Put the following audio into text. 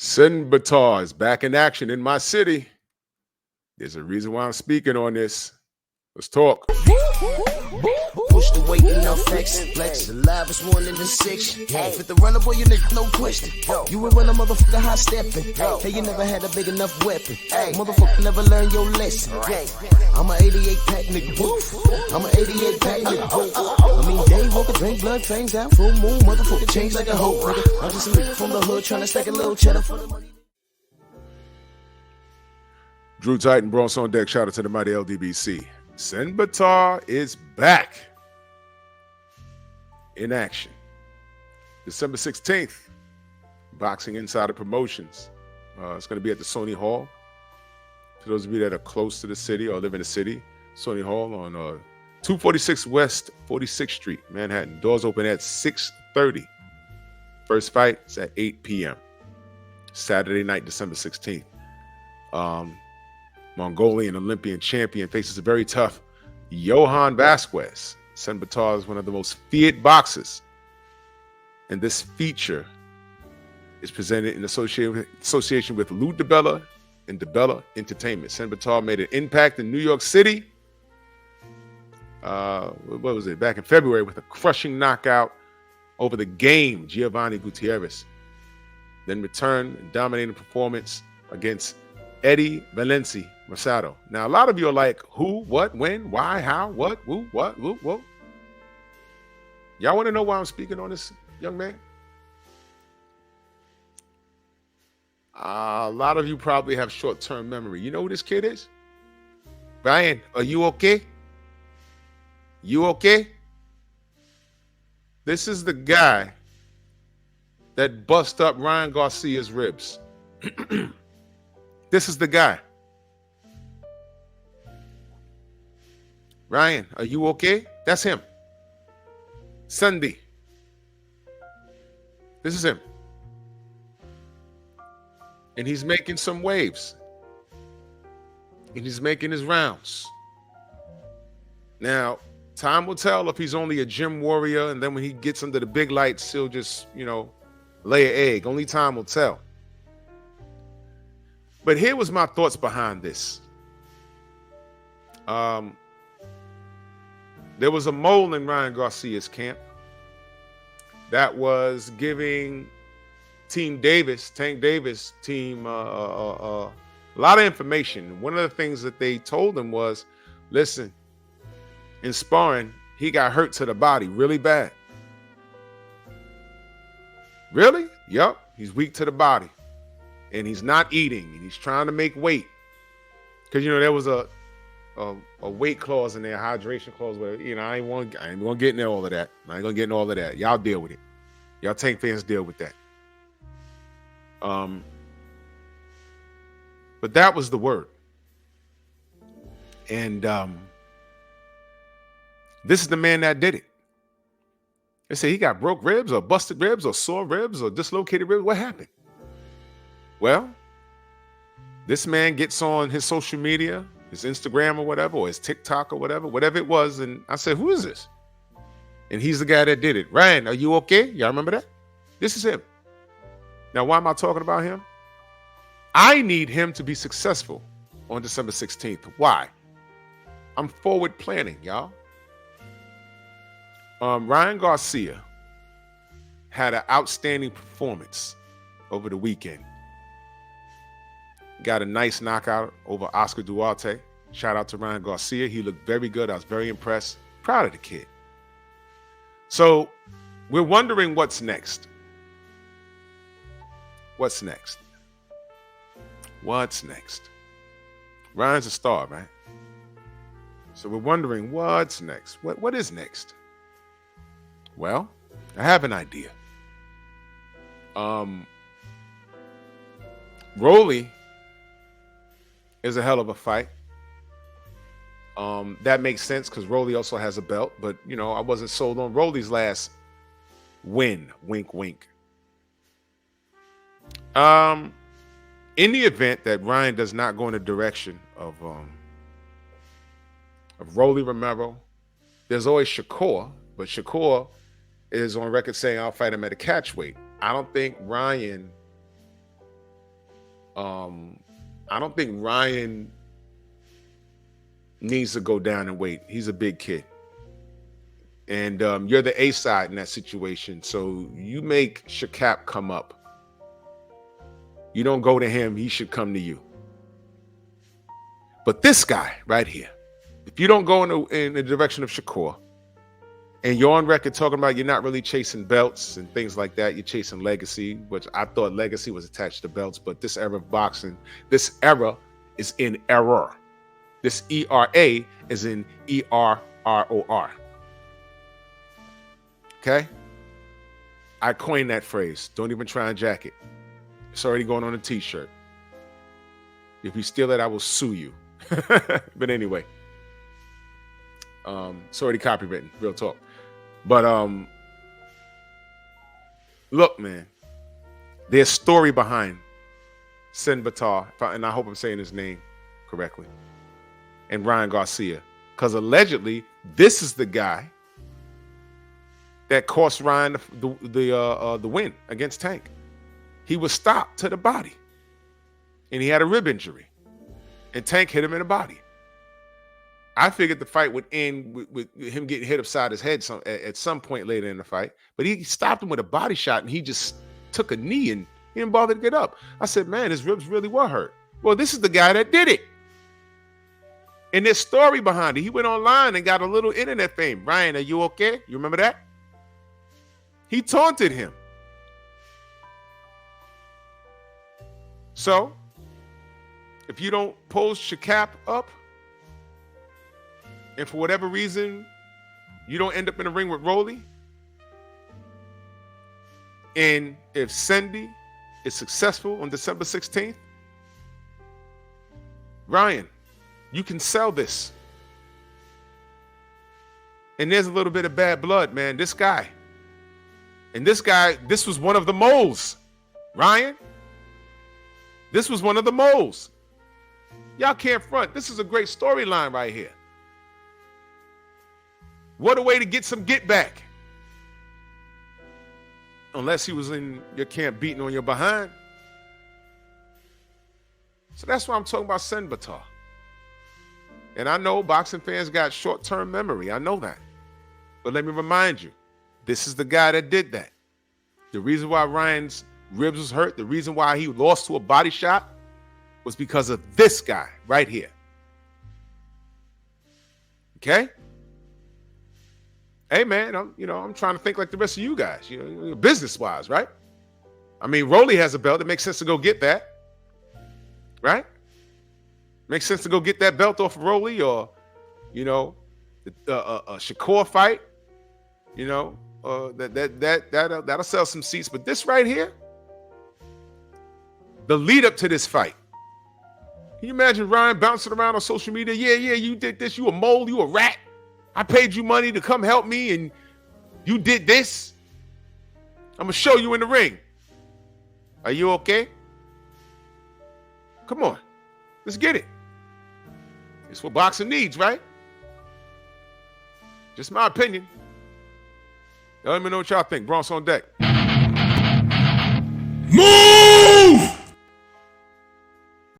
Tsendbaatar is back in action in my city. There's a reason why I'm speaking on this. Let's talk. Push the weight and no flex. Flex the livest one in the section. Fit the runner, boy, you nigga, no question. You ain't run a motherfucker high stepping. Hey, you never had a big enough weapon. Motherfucker never learned your lesson. I'm a 88 pack nigga. I'm a 88 pack nigga. I mean, day walker, drink blood, trains out, full moon, motherfucker change like a hoe. Nigga. I'm just a nigga from the hood trying to stack a little cheddar for the money. Drew Titan, Bronx on deck. Shout out to the mighty LDBC. Tsendbaatar is back in action. December 16th, Boxing Insider Promotions. It's going to be at the Sony Hall. For those of you that are close to the city or live in the city, Sony Hall on 246 West 46th Street, Manhattan. Doors open at 6:30. First fight is at 8 p.m. Saturday night, December 16th. Mongolian Olympian champion faces a very tough Johan Vasquez. Tsendbaatar is one of the most feared boxers. And this feature is presented in association with Lou DiBella and DiBella Entertainment. Tsendbaatar made an impact in New York City. What was it? Back in February with a crushing knockout over the game, Giovanni Gutierrez. Then returned and dominated performance against Eddie Valenci Masato. Now, a lot of you are like, who, what, when, why, how, what, who, what, who, what? Y'all want to know why I'm speaking on this, young man? A lot of you probably have short-term memory. You know who this kid is? Brian, are you okay? You okay? This is the guy that bust up Ryan Garcia's ribs. This is the guy. Ryan, are you okay? That's him. Sunday. This is him. And he's making some waves. And he's making his rounds. Now, time will tell if he's only a gym warrior, and then when he gets under the big lights, he'll just, lay an egg. Only time will tell. But here was my thoughts behind this. There was a mole in Ryan Garcia's camp that was giving Tank Davis team a lot of information. One of the things that they told him was, listen, in sparring, he got hurt to the body really bad. Really? Yup. He's weak to the body. And he's not eating, and he's trying to make weight. Because, there was a weight clause in there, hydration clause, where, I ain't gonna get into all of that. I ain't gonna get into all of that. Y'all deal with it. Y'all Tank fans deal with that. But that was the word. And this is the man that did it. They say he got broke ribs or busted ribs or sore ribs or dislocated ribs. What happened? Well, this man gets on his social media, his Instagram or whatever, or his TikTok or whatever it was. And I said, who is this? And he's the guy that did it. Ryan, are you okay? Y'all remember that? This is him. Now, why am I talking about him? I need him to be successful on December 16th. Why? I'm forward planning, y'all. Ryan Garcia had an outstanding performance over the weekend. Got a nice knockout over Oscar Duarte. Shout out to Ryan Garcia. He looked very good. I was very impressed. Proud of the kid. So we're wondering what's next. What's next? What's next? Ryan's a star, right? So we're wondering what's next. What is next? Well, I have an idea. Rolly is a hell of a fight. That makes sense because Rolly also has a belt, but I wasn't sold on Rolly's last win. Wink, wink. In the event that Ryan does not go in the direction of Rolly Romero, there's always Shakur, but Shakur is on record saying I'll fight him at a catch weight. I don't think Ryan I don't think Ryan needs to go down and wait. He's a big kid. And you're the A side in that situation. So you make Shakap come up. You don't go to him. He should come to you. But this guy right here, if you don't go in the direction of Shakur, and you're on record talking about you're not really chasing belts and things like that, you're chasing legacy, which I thought legacy was attached to belts, but this era of boxing, this era is in error. This ERA is in ERROR. Okay? I coined that phrase. Don't even try and jack it. It's already going on a t-shirt. If you steal it, I will sue you. But anyway, it's already copywritten, real talk. But look, man, there's story behind Tsendbaatar, and I hope I'm saying his name correctly, and Ryan Garcia, because allegedly this is the guy that cost Ryan the win against Tank. He was stopped to the body, and he had a rib injury, and Tank hit him in the body. I figured the fight would end with him getting hit upside his head at some point later in the fight, but he stopped him with a body shot, and he just took a knee, and he didn't bother to get up. I said, man, his ribs really were hurt. Well, this is the guy that did it. And there's story behind it. He went online and got a little internet fame. Ryan, are you okay? You remember that? He taunted him. So, if you don't post Shakap up, and for whatever reason, you don't end up in the ring with Rolly, and if Sendy is successful on December 16th, Ryan, you can sell this. And there's a little bit of bad blood, man. This guy, this was one of the moles. Ryan, this was one of the moles. Y'all can't front. This is a great storyline right here. What a way to get some get back. Unless he was in your camp beating on your behind. So that's why I'm talking about Tsendbaatar. And I know boxing fans got short-term memory. I know that. But let me remind you, this is the guy that did that. The reason why Ryan's ribs was hurt, the reason why he lost to a body shot was because of this guy right here. Okay? Hey, man, I'm trying to think like the rest of you guys, business-wise, right? I mean, Rolly has a belt. It makes sense to go get that, right? Makes sense to go get that belt off of Rolly, or, a Shakur fight, that'll sell some seats. But this right here, the lead up to this fight. Can you imagine Ryan bouncing around on social media? Yeah, you did this. You a mole, you a rat. I paid you money to come help me, and you did this. I'm going to show you in the ring. Are you okay? Come on. Let's get it. It's what boxing needs, right? Just my opinion. Y'all let me know what y'all think. Bronx on deck. Move!